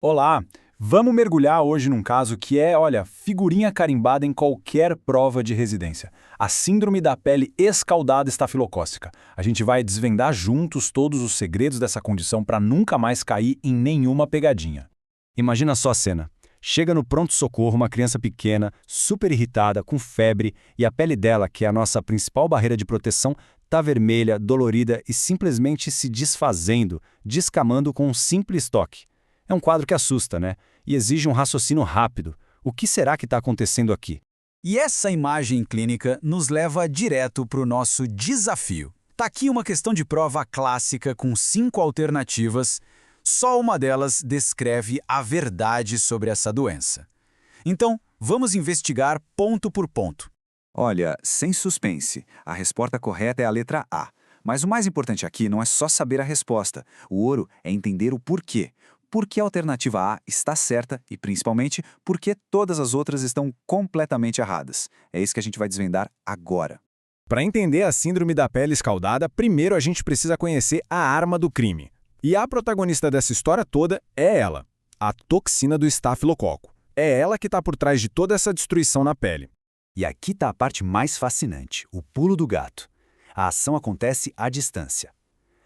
Olá, vamos mergulhar hoje num caso que é, olha, figurinha carimbada em qualquer prova de residência. A síndrome da pele escaldada estafilocócica. A gente vai desvendar juntos todos os segredos dessa condição para nunca mais cair em nenhuma pegadinha. Imagina só a cena. Chega no pronto-socorro uma criança pequena, super irritada, com febre, e a pele dela, que é a nossa principal barreira de proteção, tá vermelha, dolorida e simplesmente se desfazendo, descamando com um simples toque. É um quadro que assusta, né? E exige um raciocínio rápido. O que será que está acontecendo aqui? E essa imagem clínica nos leva direto para o nosso desafio. Tá aqui uma questão de prova clássica com 5 alternativas. Só uma delas descreve a verdade sobre essa doença. Então, vamos investigar ponto por ponto. Olha, sem suspense, a resposta correta é a letra A. Mas o mais importante aqui não é só saber a resposta. O ouro é entender o porquê. Por que a alternativa A está certa e, principalmente, por que todas as outras estão completamente erradas. É isso que a gente vai desvendar agora. Para entender a síndrome da pele escaldada, primeiro a gente precisa conhecer a arma do crime. E a protagonista dessa história toda é ela, a toxina do estafilococo. É ela que está por trás de toda essa destruição na pele. E aqui está a parte mais fascinante, o pulo do gato. A ação acontece à distância.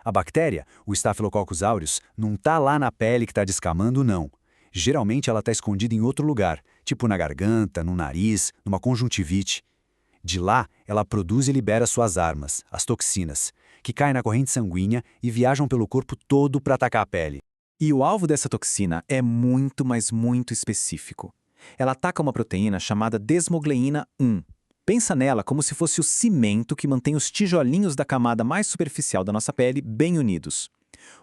A bactéria, o Staphylococcus aureus, não está lá na pele que está descamando, não. Geralmente ela está escondida em outro lugar, tipo na garganta, no nariz, numa conjuntivite. De lá, ela produz e libera suas armas, as toxinas, que caem na corrente sanguínea e viajam pelo corpo todo para atacar a pele. E o alvo dessa toxina é muito, mas muito específico. Ela ataca uma proteína chamada desmogleína 1. Pensa nela como se fosse o cimento que mantém os tijolinhos da camada mais superficial da nossa pele bem unidos.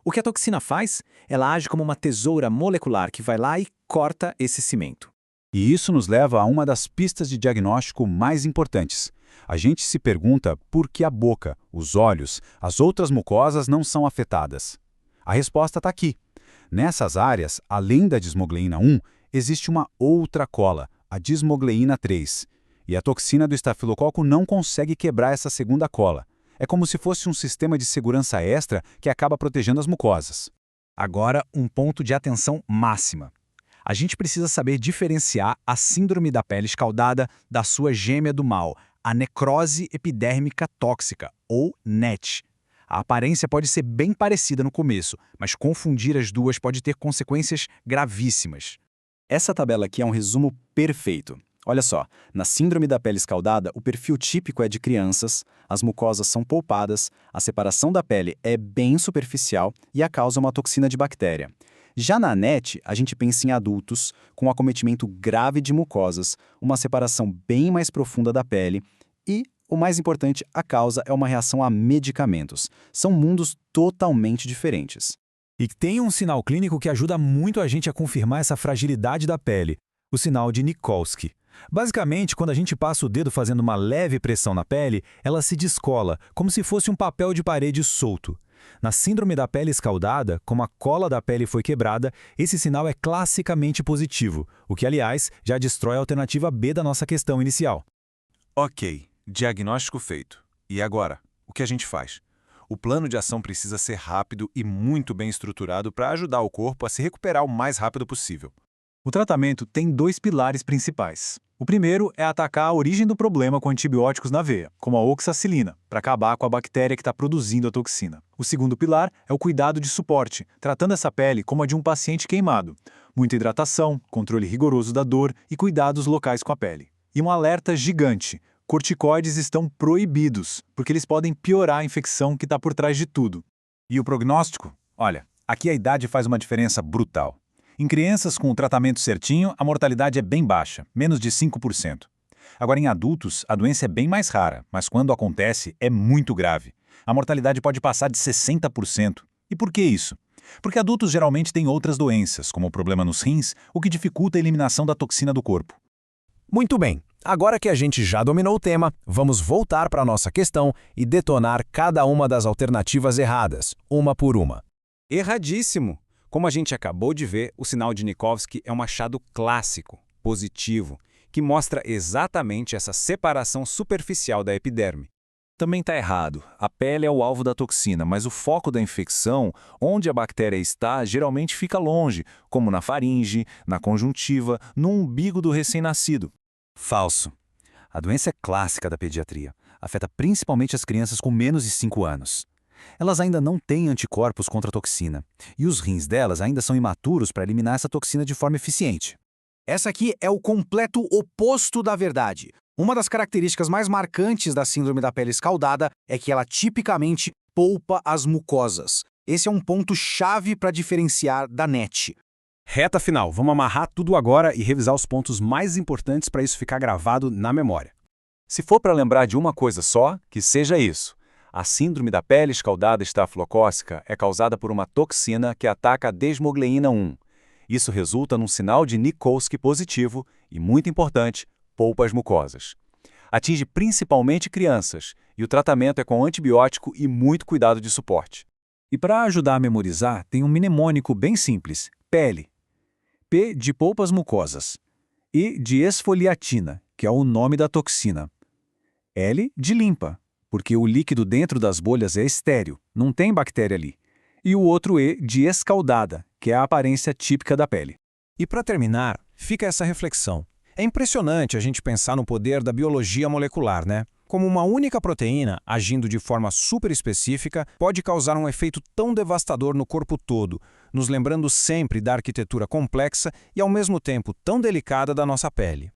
O que a toxina faz? Ela age como uma tesoura molecular que vai lá e corta esse cimento. E isso nos leva a uma das pistas de diagnóstico mais importantes. A gente se pergunta por que a boca, os olhos, as outras mucosas não são afetadas. A resposta está aqui. Nessas áreas, além da desmogleína 1, existe uma outra cola, a desmogleína 3. E a toxina do estafilococo não consegue quebrar essa segunda cola. É como se fosse um sistema de segurança extra que acaba protegendo as mucosas. Agora, um ponto de atenção máxima. A gente precisa saber diferenciar a síndrome da pele escaldada da sua gêmea do mal, a necrose epidérmica tóxica, ou NET. A aparência pode ser bem parecida no começo, mas confundir as duas pode ter consequências gravíssimas. Essa tabela aqui é um resumo perfeito. Olha só, na síndrome da pele escaldada, o perfil típico é de crianças, as mucosas são polpadas, a separação da pele é bem superficial e a causa é uma toxina de bactéria. Já na NET, a gente pensa em adultos, com um acometimento grave de mucosas, uma separação bem mais profunda da pele e, o mais importante, a causa é uma reação a medicamentos. São mundos totalmente diferentes. E tem um sinal clínico que ajuda muito a gente a confirmar essa fragilidade da pele, o sinal de Nikolsky. Basicamente, quando a gente passa o dedo fazendo uma leve pressão na pele, ela se descola, como se fosse um papel de parede solto. Na síndrome da pele escaldada, como a cola da pele foi quebrada, esse sinal é classicamente positivo, o que, aliás, já destrói a alternativa B da nossa questão inicial. Ok, diagnóstico feito. E agora? O que a gente faz? O plano de ação precisa ser rápido e muito bem estruturado para ajudar o corpo a se recuperar o mais rápido possível. O tratamento tem 2 pilares principais. O primeiro é atacar a origem do problema com antibióticos na veia, como a oxacilina, para acabar com a bactéria que está produzindo a toxina. O segundo pilar é o cuidado de suporte, tratando essa pele como a de um paciente queimado. Muita hidratação, controle rigoroso da dor e cuidados locais com a pele. E um alerta gigante: corticoides estão proibidos, porque eles podem piorar a infecção que está por trás de tudo. E o prognóstico? Olha, aqui a idade faz uma diferença brutal. Em crianças com o tratamento certinho, a mortalidade é bem baixa, menos de 5%. Agora, em adultos, a doença é bem mais rara, mas quando acontece, é muito grave. A mortalidade pode passar de 60%. E por que isso? Porque adultos geralmente têm outras doenças, como o problema nos rins, o que dificulta a eliminação da toxina do corpo. Muito bem, agora que a gente já dominou o tema, vamos voltar para a nossa questão e detonar cada uma das alternativas erradas, uma por uma. Erradíssimo! Como a gente acabou de ver, o sinal de Nikolsky é um achado clássico, positivo, que mostra exatamente essa separação superficial da epiderme. Também está errado. A pele é o alvo da toxina, mas o foco da infecção, onde a bactéria está, geralmente fica longe, como na faringe, na conjuntiva, no umbigo do recém-nascido. Falso. A doença é clássica da pediatria. Afeta principalmente as crianças com menos de 5 anos. Elas ainda não têm anticorpos contra a toxina, e os rins delas ainda são imaturos para eliminar essa toxina de forma eficiente. Essa aqui é o completo oposto da verdade. Uma das características mais marcantes da síndrome da pele escaldada é que ela tipicamente poupa as mucosas. Esse é um ponto-chave para diferenciar da NET. Reta final, vamos amarrar tudo agora e revisar os pontos mais importantes para isso ficar gravado na memória. Se for para lembrar de uma coisa só, que seja isso. A síndrome da pele escaldada estafilocócica é causada por uma toxina que ataca a desmogleína 1. Isso resulta num sinal de Nikolsky positivo e, muito importante, poupa as mucosas. Atinge principalmente crianças, e o tratamento é com antibiótico e muito cuidado de suporte. E para ajudar a memorizar, tem um mnemônico bem simples: pele. P de polpas mucosas. E de esfoliatina, que é o nome da toxina. L de limpa, porque o líquido dentro das bolhas é estéril, não tem bactéria ali. E o outro E de escaldada, que é a aparência típica da pele. E para terminar, fica essa reflexão. É impressionante a gente pensar no poder da biologia molecular, né? Como uma única proteína, agindo de forma super específica, pode causar um efeito tão devastador no corpo todo, nos lembrando sempre da arquitetura complexa e ao mesmo tempo tão delicada da nossa pele.